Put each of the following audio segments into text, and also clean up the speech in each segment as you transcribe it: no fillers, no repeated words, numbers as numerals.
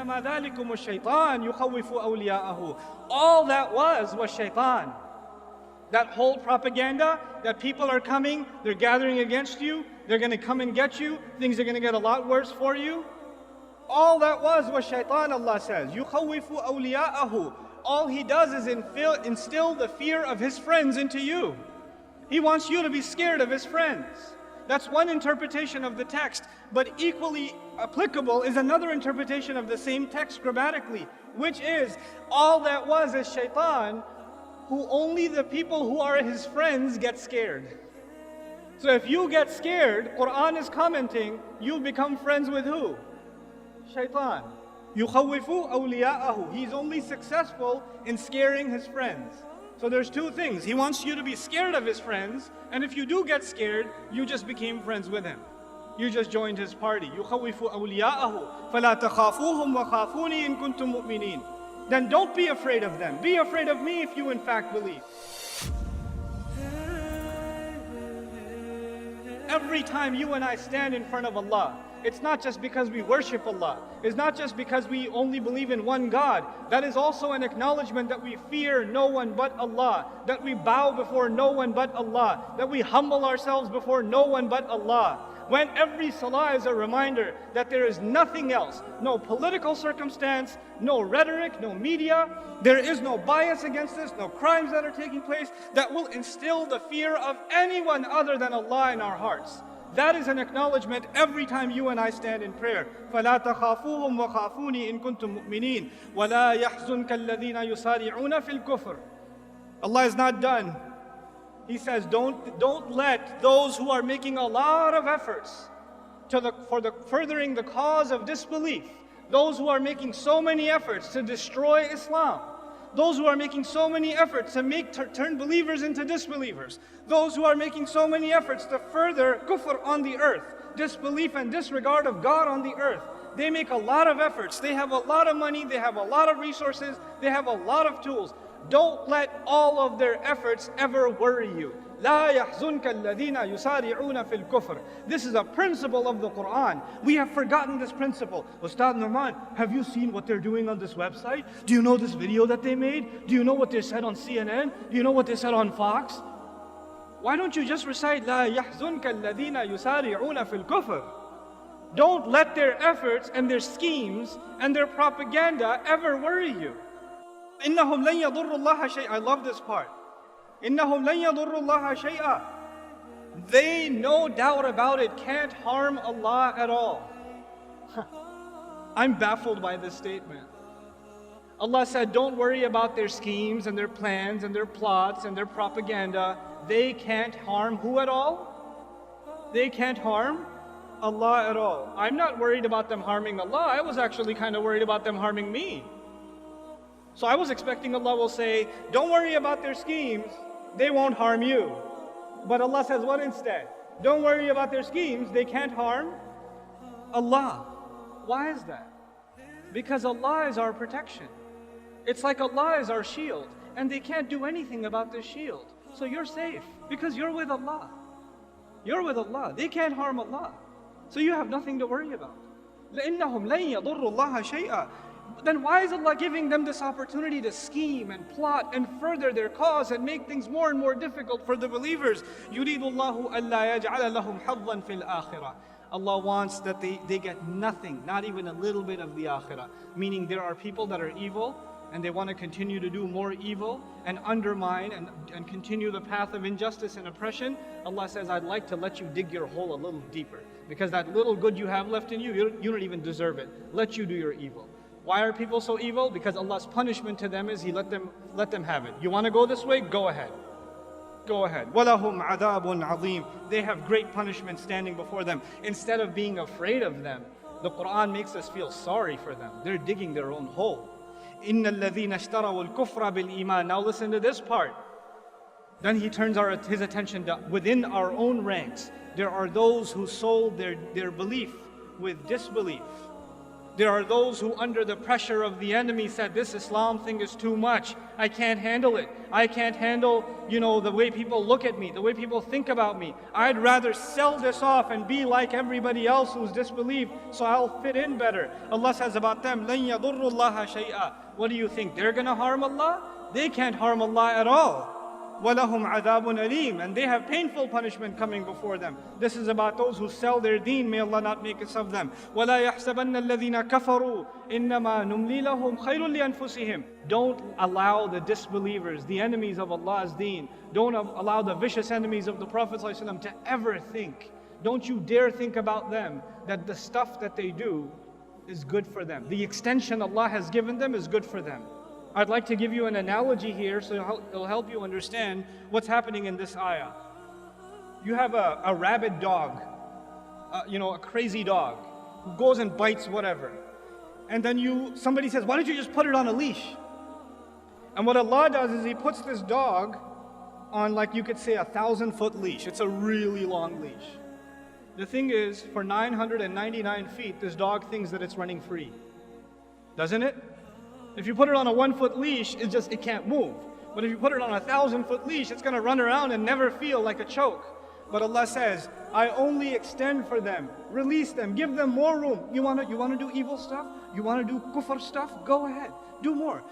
إنما ذلكم الشيطان يخوف أولياءه. All that was shaitan. That whole propaganda that people are coming, they're gathering against you, they're going to come and get you, things are going to get a lot worse for you. All that was shaitan, Allah says. يخوف أولياءه. All he does is instill the fear of his friends into you. He wants you to be scared of his friends. That's one interpretation of the text, but equally applicable is another interpretation of the same text grammatically, which is all that was is shaitan, who only the people who are his friends get scared. So if you get scared, Quran is commenting, you become friends with who? Shaitan. يُخَوِّفُ أَوْلِيَاءَهُ. He's only successful in scaring his friends. So there's two things. He wants you to be scared of his friends, and if you do get scared, you just became friends with him. You just joined his party. يُخَوِّفُ أَوْلِيَاءَهُ فَلَا تَخَافُوهُمْ وَخَافُونِي إِن كُنتُم مُؤْمِنِينَ. Then don't be afraid of them. Be afraid of me if you in fact believe. Every time you and I stand in front of Allah, it's not just because we worship Allah. It's not just because we only believe in one God. That is also an acknowledgement that we fear no one but Allah, that we bow before no one but Allah, that we humble ourselves before no one but Allah. When every salah is a reminder that there is nothing else, no political circumstance, no rhetoric, no media, there is no bias against this, no crimes that are taking place, that will instill the fear of anyone other than Allah in our hearts. That is an acknowledgement every time you and I stand in prayer. فَلَا تَخَافُوهُمْ وَخَافُونِي إِن كُنتُم مُؤْمِنِينَ وَلَا يَحْزُنْكَ الَّذِينَ يُسَارِعُونَ فِي الْكُفْرِ. Allah is not done. He says, don't let those who are making a lot of efforts for furthering the cause of disbelief, those who are making so many efforts to destroy Islam, those who are making so many efforts to turn believers into disbelievers, those who are making so many efforts to further kufr on the earth, disbelief and disregard of God on the earth. They make a lot of efforts, they have a lot of money, they have a lot of resources, they have a lot of tools. Don't let all of their efforts ever worry you. لا يحزنك الذين يسارعون في الكفر. This is a principle of the Quran. We have forgotten this principle. Ustadh Nouman, have you seen what they're doing on this website? Do you know this video that they made? Do you know what they said on CNN? Do you know what they said on Fox? Why don't you just recite لا يحزنك الذين يسارعون في الكفر? Don't let their efforts and their schemes and their propaganda ever worry you. إنهم لن يضروا الله شيئا. I love this part. إنهم لن يضروا الله شيئا. They, no doubt about it, can't harm Allah at all. I'm baffled by this statement. Allah said, don't worry about their schemes and their plans and their plots and their propaganda. They can't harm who at all? They can't harm Allah at all. I'm not worried about them harming Allah. I was actually kind of worried about them harming me. So I was expecting Allah will say, don't worry about their schemes, they won't harm you. But Allah says what instead? Don't worry about their schemes, they can't harm Allah. Why is that? Because Allah is our protection. It's like Allah is our shield, and they can't do anything about this shield. So you're safe, because you're with Allah. You're with Allah. They can't harm Allah. So you have nothing to worry about. لَإِنَّهُمْ لَن يَضُرُّوا اللَّهَ شَيْئًا. Then why is Allah giving them this opportunity to scheme and plot and further their cause and make things more and more difficult for the believers? يُرِيدُ اللَّهُ أَلَّا يَجْعَلَ لَهُمْ حَظًّا فِي الْآخِرَةِ. Allah wants that they get nothing, not even a little bit of the akhirah. Meaning there are people that are evil and they want to continue to do more evil and undermine and continue the path of injustice and oppression. Allah says, I'd like to let you dig your hole a little deeper, because that little good you have left in you don't even deserve it. Let you do your evil. Why are people so evil? Because Allah's punishment to them is He let them have it. You want to go this way? Go ahead. Go ahead. وَلَهُمْ عَذَابٌ عَظِيمٌ. They have great punishment standing before them. Instead of being afraid of them, the Quran makes us feel sorry for them. They're digging their own hole. إِنَّ الَّذِينَ اشْتَرَوُا الْكُفْرَ بِالْإِيمَانِ. Now listen to this part. Then he turns his attention to within our own ranks. There are those who sold their belief with disbelief. There are those who under the pressure of the enemy said, this Islam thing is too much. I can't handle it. I can't handle, the way people look at me, the way people think about me. I'd rather sell this off and be like everybody else who's disbelieved, so I'll fit in better. Allah says about them, لَن يَضُرُّ اللَّهَ شَيْئًا. What do you think? They're going to harm Allah? They can't harm Allah at all. وَلَهُمْ عَذَابٌ أَلِيمٌ. And they have painful punishment coming before them. This is about those who sell their deen. May Allah not make us of them. وَلَا يَحْسَبَنَّ الَّذِينَ كَفَرُوا إِنَّمَا نُمْلِي لَهُمْ خَيْرٌ لِأَنفُسِهِمْ. Don't allow the disbelievers, the enemies of Allah's deen, don't allow the vicious enemies of the Prophet ﷺ to ever think, don't you dare think about them, that the stuff that they do is good for them. The extension Allah has given them is good for them. I'd like to give you an analogy here so it'll help you understand what's happening in this ayah. You have a rabid dog, a crazy dog who goes and bites whatever. And then somebody says, why don't you just put it on a leash? And what Allah does is He puts this dog on, like you could say, 1,000-foot leash. It's a really long leash. The thing is, for 999 feet, this dog thinks that it's running free. Doesn't it? If you put it on a 1-foot leash, it can't move. But if you put it on a 1,000-foot leash, it's going to run around and never feel like a choke. But Allah says, I only extend for them, release them, give them more room. You want to do evil stuff? You want to do kufr stuff? Go ahead, do more.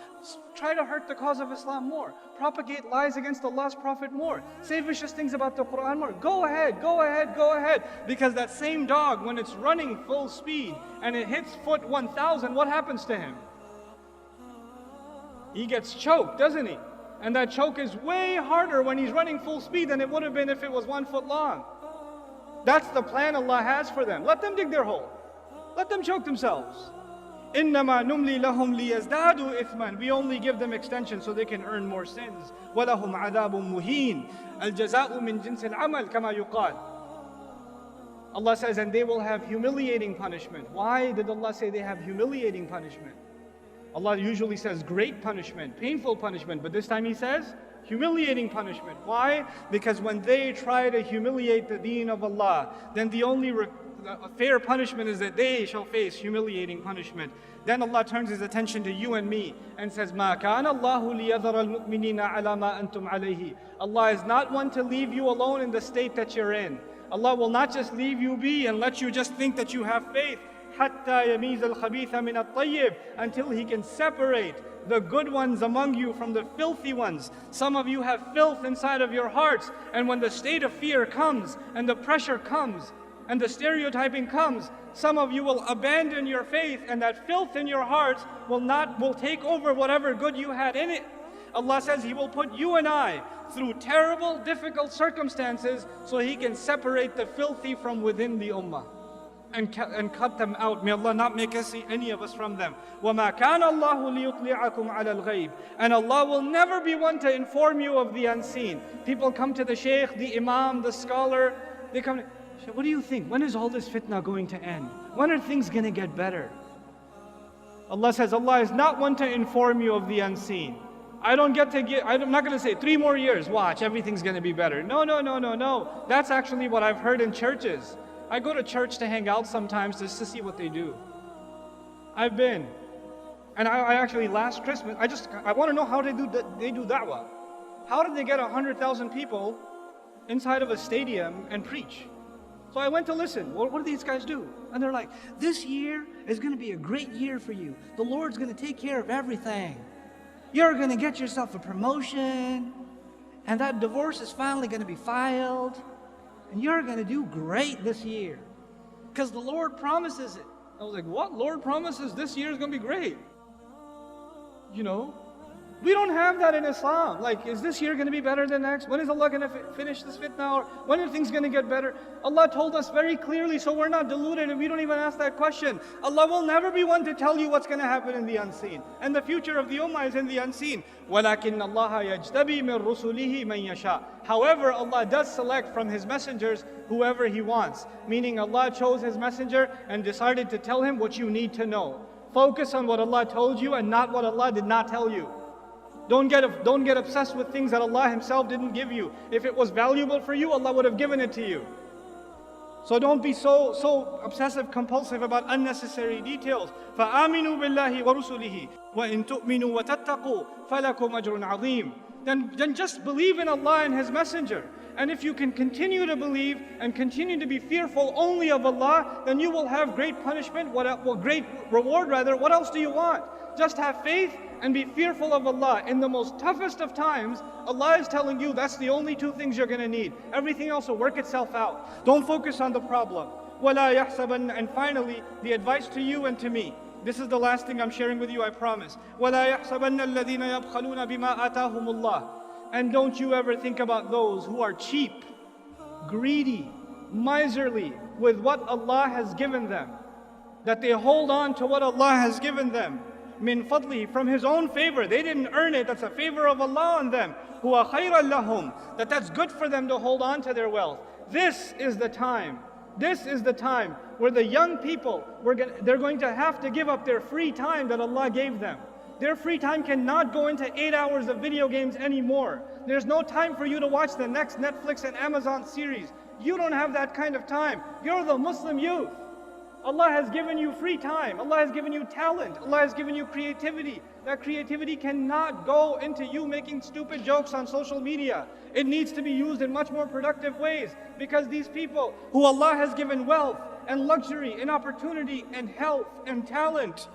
Try to hurt the cause of Islam more. Propagate lies against Allah's Prophet more. Say vicious things about the Quran more. Go ahead, go ahead, go ahead. Because that same dog, when it's running full speed and it hits foot 1,000, what happens to him? He gets choked, doesn't he? And that choke is way harder when he's running full speed than it would have been if it was 1 foot long. That's the plan Allah has for them. Let them dig their hole. Let them choke themselves. إِنَّمَا نُمْلِي لَهُمْ لِيَزْدَادُوا إِثْمًا. We only give them extension so they can earn more sins. وَلَهُمْ عَذَابٌ مُهِينٌ. الْجَزَاءُ مِنْ جِنْسِ الْعَمَلِ كَمَا يُقَالُ. Allah says, and they will have humiliating punishment. Why did Allah say they have humiliating punishment? Allah usually says great punishment, painful punishment, but this time He says humiliating punishment. Why? Because when they try to humiliate the deen of Allah, then the only fair punishment is that they shall face humiliating punishment. Then Allah turns His attention to you and me and says, مَا كَانَ اللَّهُ لِيَذَرَ الْمُؤْمِنِينَ عَلَى مَا أَنْتُمْ عَلَيْهِ. Allah is not one to leave you alone in the state that you're in. Allah will not just leave you be and let you just think that you have faith. حَتَّى يَمِيزَ الْخَبِيثَ مِنَ الطَّيِّبِ. Until He can separate the good ones among you from the filthy ones. Some of you have filth inside of your hearts, and when the state of fear comes, and the pressure comes, and the stereotyping comes, some of you will abandon your faith, and that filth in your hearts will take over whatever good you had in it. Allah says He will put you and I through terrible, difficult circumstances so He can separate the filthy from within the ummah. And cut them out. May Allah not make us see any of us from them. وَمَا كَانَ اللَّهُ لِيُطْلِعَكُمْ عَلَى الْغَيْبِ. And Allah will never be one to inform you of the unseen. People come to the shaykh, the imam, the scholar. They come to, what do you think? When is all this fitna going to end? When are things going to get better? Allah says, Allah is not one to inform you of the unseen. I'm not going to say 3 more years, watch, everything's going to be better. No. That's actually what I've heard in churches. I go to church to hang out sometimes just to see what they do. I've been. And I actually, last Christmas, I want to know how they do da'wah. How did they get 100,000 people inside of a stadium and preach? So I went to listen. What do these guys do? And they're like, this year is going to be a great year for you. The Lord's going to take care of everything. You're going to get yourself a promotion. And that divorce is finally going to be filed. And you're going to do great this year. Because the Lord promises it. I was like, what? Lord promises this year is going to be great? We don't have that in Islam. Like, is this year going to be better than next? When is Allah going to finish this fitna? Or when are things going to get better? Allah told us very clearly, so we're not deluded and we don't even ask that question. Allah will never be one to tell you what's going to happen in the unseen. And the future of the ummah is in the unseen. وَلَكِنَّ اللَّهَ يَجْتَبِي مِن رُسُلِهِ مَن يَشَاءُ. However, Allah does select from His messengers whoever He wants. Meaning Allah chose His messenger and decided to tell him what you need to know. Focus on what Allah told you and not what Allah did not tell you. Don't get obsessed with things that Allah Himself didn't give you. If it was valuable for you, Allah would have given it to you. So don't be so obsessive compulsive about unnecessary details. فَآمِنُوا بِاللَّهِ وَرُسُلِهِ وَإِن تُؤْمِنُوا وَتَتَّقُوا فَلَكُمْ أَجْرٌ عَظِيمٌ. Then just believe in Allah and His Messenger. And if you can continue to believe and continue to be fearful only of Allah, then you will have great punishment, great reward rather. What else do you want? Just have faith and be fearful of Allah. In the most toughest of times, Allah is telling you that's the only two things you're going to need. Everything else will work itself out. Don't focus on the problem. وَلَا يَحْسَبَنَّ. And finally, the advice to you and to me. This is the last thing I'm sharing with you, I promise. وَلَا يَحْسَبَنَّ الَّذِينَ يَبْخَلُونَ بِمَا آتَاهُمُ اللَّهُ. And don't you ever think about those who are cheap, greedy, miserly with what Allah has given them, that they hold on to what Allah has given them. Min fadli, from His own favor. They didn't earn it, that's a favor of Allah on them. Huwa khayran lahum, that's good for them to hold on to their wealth. This is the time where the young people, they're going to have to give up their free time that Allah gave them. Their free time cannot go into 8 hours of video games anymore. There's no time for you to watch the next Netflix and Amazon series. You don't have that kind of time. You're the Muslim youth. Allah has given you free time. Allah has given you talent. Allah has given you creativity. That creativity cannot go into you making stupid jokes on social media. It needs to be used in much more productive ways, because these people who Allah has given wealth and luxury and opportunity and health and talent,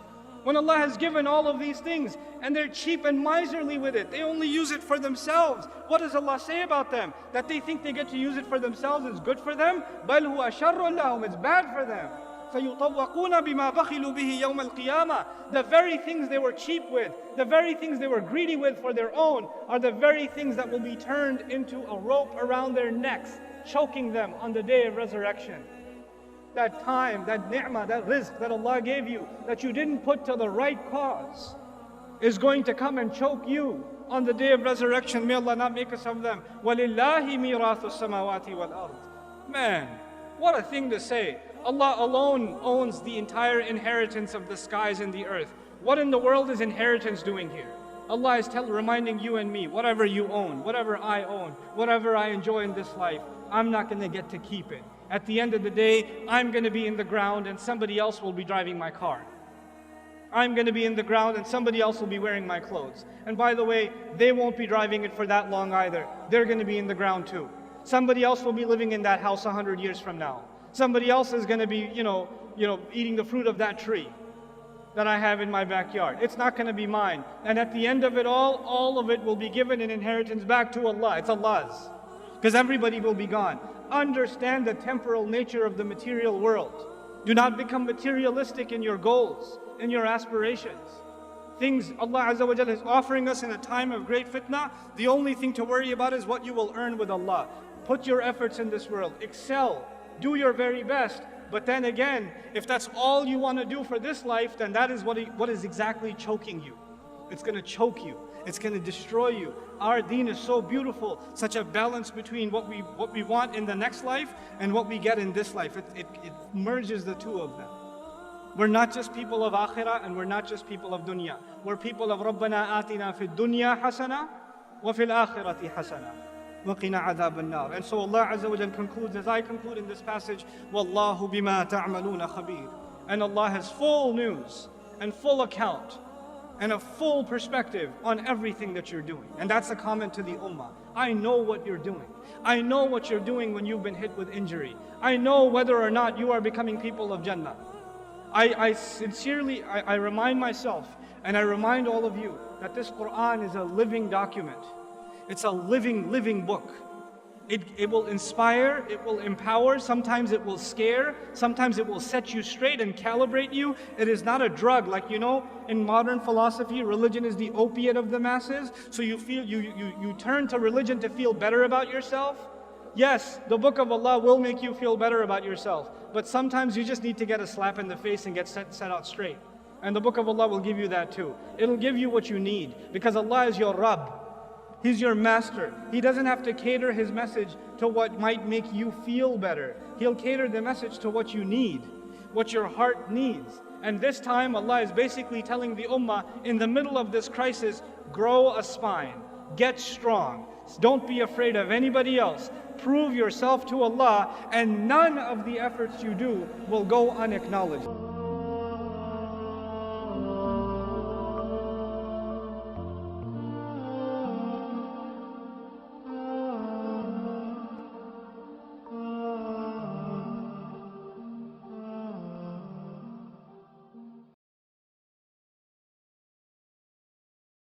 when Allah has given all of these things and they're cheap and miserly with it, they only use it for themselves. What does Allah say about them? That they think they get to use it for themselves is good for them? بَلْ هُوَ شَرٌّ لَهُمْ. It's bad for them. فَيُطَوَّقُونَ بِمَا بَخِلُوا بِهِ يَوْمَ الْقِيَامَةِ. The very things they were cheap with, the very things they were greedy with for their own, are the very things that will be turned into a rope around their necks, choking them on the day of resurrection. That time, that ni'mah, that rizq that Allah gave you, that you didn't put to the right cause, is going to come and choke you on the day of resurrection. May Allah not make us of them. وَلِلَّهِ مِيرَاثُ السَّمَاوَاتِ وَالْأَرْضِ. Man, what a thing to say. Allah alone owns the entire inheritance of the skies and the earth. What in the world is inheritance doing here? Allah is reminding you and me, whatever you own, whatever I own, whatever I enjoy in this life, I'm not going to get to keep it. At the end of the day, I'm going to be in the ground and somebody else will be driving my car. I'm going to be in the ground and somebody else will be wearing my clothes. And by the way, they won't be driving it for that long either. They're going to be in the ground too. Somebody else will be living in that house 100 years from now. Somebody else is going to be, eating the fruit of that tree that I have in my backyard. It's not going to be mine. And at the end of it all of it will be given in inheritance back to Allah. It's Allah's. Because everybody will be gone. Understand the temporal nature of the material world. Do not become materialistic in your goals, in your aspirations. Things Allah Azza wa Jalla is offering us in a time of great fitna, the only thing to worry about is what you will earn with Allah. Put your efforts in this world, excel, do your very best. But then again, if that's all you want to do for this life, then that is what is exactly choking you. It's going to choke you. It's going to destroy you. Our deen is so beautiful, such a balance between what we want in the next life and what we get in this life. It merges the two of them. We're not just people of akhirah and we're not just people of dunya. We're people of Rabbana atina fid dunya hasana wa fil akhirati hasana wa qina adhab an-nar. And so Allah Azza wa Jalla concludes, as I conclude in this passage, Wallahu bima ta'maluna khabir. And Allah has full news and full account and a full perspective on everything that you're doing. And that's a comment to the ummah. I know what you're doing. I know what you're doing when you've been hit with injury. I know whether or not you are becoming people of Jannah. I sincerely remind myself and I remind all of you that this Quran is a living document. It's a living book. It will inspire, it will empower, sometimes it will scare, sometimes it will set you straight and calibrate you. It is not a drug, like in modern philosophy, religion is the opiate of the masses. So you turn to religion to feel better about yourself. Yes, the book of Allah will make you feel better about yourself, but sometimes you just need to get a slap in the face and get set out straight. And the book of Allah will give you that too. It'll give you what you need, because Allah is your Rabb. He's your master. He doesn't have to cater His message to what might make you feel better. He'll cater the message to what you need, what your heart needs. And this time Allah is basically telling the ummah, in the middle of this crisis, grow a spine, get strong. Don't be afraid of anybody else. prove yourself to Allah, and none of the efforts you do will go unacknowledged.